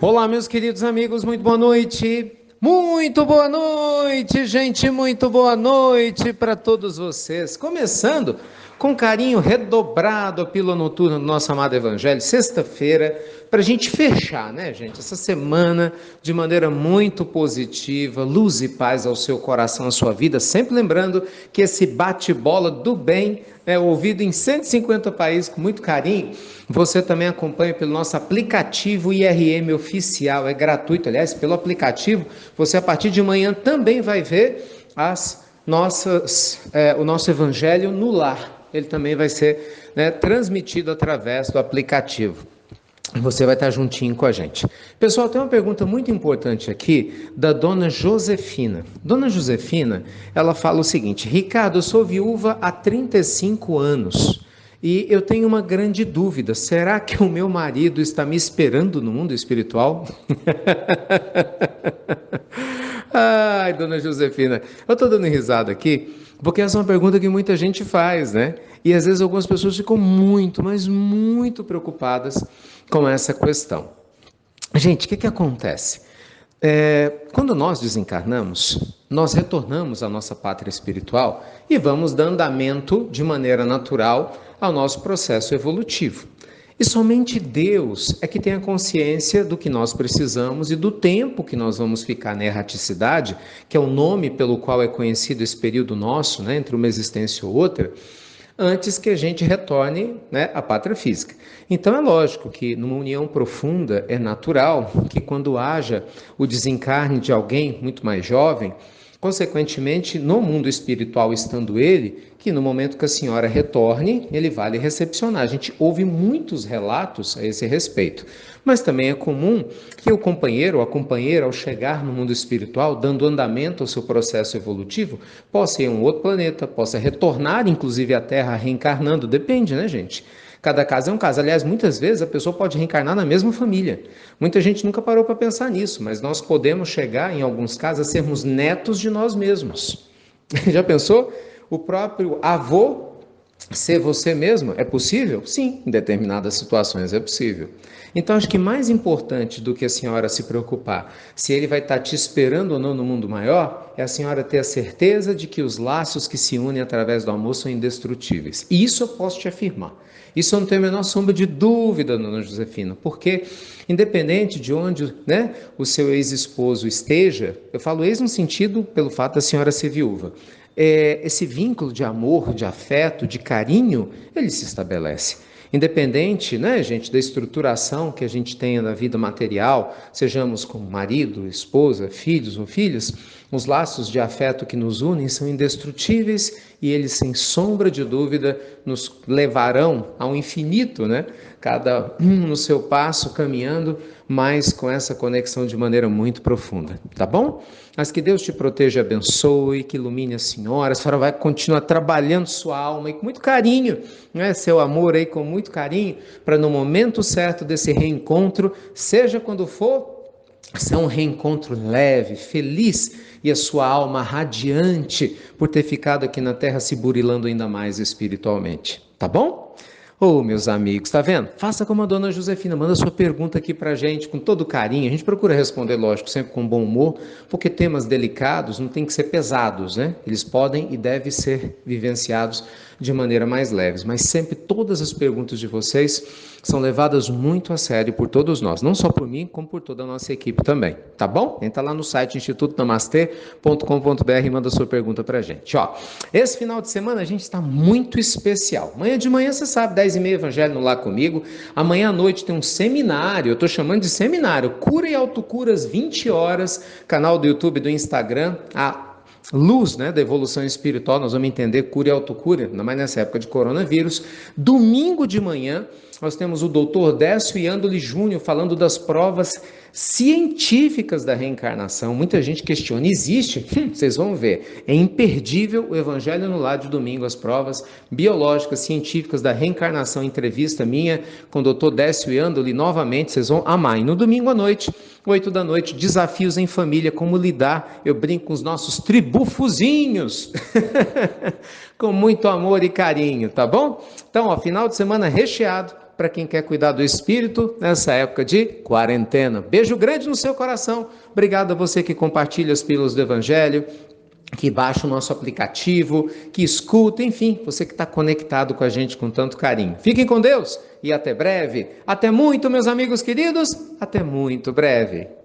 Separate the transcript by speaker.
Speaker 1: Olá, meus queridos amigos, muito boa noite. Muito boa noite, gente, muito boa noite para todos vocês. Começando com carinho redobrado a Pílula Noturna do nosso amado Evangelho, sexta-feira, para a gente fechar, né, gente, essa semana de maneira muito positiva, luz e paz ao seu coração, à sua vida. Sempre lembrando que esse bate-bola do bem é ouvido em 150 países com muito carinho. Você também acompanha pelo nosso aplicativo IRM Oficial, é gratuito, aliás, pelo aplicativo, você a partir de manhã também vai ver o nosso Evangelho no lar. Ele também vai ser, né, transmitido através do aplicativo. Você vai estar juntinho com a gente. Pessoal, tem uma pergunta muito importante aqui da dona Josefina. Dona Josefina, ela fala o seguinte: Ricardo, eu sou viúva há 35 anos e eu tenho uma grande dúvida. Será que o meu marido está me esperando no mundo espiritual? Ai, dona Josefina, eu estou dando risada aqui porque essa é uma pergunta que muita gente faz, né? E às vezes algumas pessoas ficam muito, mas muito preocupadas com essa questão. Gente, o que acontece? Quando nós desencarnamos, nós retornamos à nossa pátria espiritual e vamos dando andamento de maneira natural ao nosso processo evolutivo. E somente Deus é que tem a consciência do que nós precisamos e do tempo que nós vamos ficar na erraticidade, que é o nome pelo qual é conhecido esse período nosso, né, entre uma existência ou outra, antes que a gente retorne, né, à pátria física. Então é lógico que numa união profunda é natural que quando haja o desencarne de alguém muito mais jovem, consequentemente, no mundo espiritual estando ele, que no momento que a senhora retorne, ele vai lhe recepcionar. A gente ouve muitos relatos a esse respeito. Mas também é comum que o companheiro ou a companheira, ao chegar no mundo espiritual, dando andamento ao seu processo evolutivo, possa ir a um outro planeta, possa retornar, inclusive, à Terra, reencarnando. Depende, né, gente? Cada caso é um caso. Aliás, muitas vezes a pessoa pode reencarnar na mesma família. Muita gente nunca parou para pensar nisso, mas nós podemos chegar, em alguns casos, a sermos netos de nós mesmos. Já pensou? O próprio avô ser você mesmo é possível? Sim, em determinadas situações é possível. Então, acho que mais importante do que a senhora se preocupar se ele vai estar te esperando ou não no mundo maior, é a senhora ter a certeza de que os laços que se unem através do amor são indestrutíveis. E isso eu posso te afirmar. Isso eu não tenho a menor sombra de dúvida, dona Josefina, porque independente de onde, né, o seu ex-esposo esteja, eu falo ex no sentido pelo fato da senhora ser viúva, esse vínculo de amor, de afeto, de carinho, ele se estabelece. Independente, né, gente, da estruturação que a gente tenha na vida material, sejamos com marido, esposa, filhos ou filhas, os laços de afeto que nos unem são indestrutíveis e eles, sem sombra de dúvida, nos levarão ao infinito, né? Cada um no seu passo, caminhando, mas com essa conexão de maneira muito profunda, tá bom? Mas que Deus te proteja e abençoe, que ilumine a senhora vai continuar trabalhando sua alma e com muito carinho, né? Seu amor aí com muito carinho, para no momento certo desse reencontro, seja quando for, ser um reencontro leve, feliz e a sua alma radiante por ter ficado aqui na Terra se burilando ainda mais espiritualmente, tá bom? Meus amigos, tá vendo? Faça como a dona Josefina, manda sua pergunta aqui pra gente com todo carinho. A gente procura responder, lógico, sempre com bom humor, porque temas delicados não tem que ser pesados, né? Eles podem e devem ser vivenciados de maneira mais leve, mas sempre todas as perguntas de vocês são levadas muito a sério por todos nós, não só por mim, como por toda a nossa equipe também, tá bom? Entra lá no site institutonamastê.com.br e manda sua pergunta pra gente. Esse final de semana a gente está muito especial. Amanhã de manhã, você sabe, 10h30, Evangelho no Lar comigo. Amanhã à noite tem um seminário, eu estou chamando de seminário, Cura e Autocuras, 20 horas, canal do YouTube, do Instagram, luz, né, da evolução espiritual. Nós vamos entender cura e autocura, ainda mais nessa época de coronavírus. Domingo de manhã, nós temos o doutor Décio Iandoli Júnior falando das provas científicas da reencarnação. Muita gente questiona, existe? Vocês vão ver, é imperdível o Evangelho no Lar de domingo, as provas biológicas, científicas da reencarnação, entrevista minha com o doutor Décio Iandoli, novamente, vocês vão amar. E no domingo à noite, 8 da noite, desafios em família, como lidar, eu brinco com os nossos tribufozinhos, com muito amor e carinho, tá bom? Então, final de semana recheado, para quem quer cuidar do espírito nessa época de quarentena. Beijo grande no seu coração. Obrigado a você que compartilha as pílulas do Evangelho, que baixa o nosso aplicativo, que escuta, enfim, você que está conectado com a gente com tanto carinho. Fiquem com Deus e até breve. Até muito, meus amigos queridos. Até muito breve.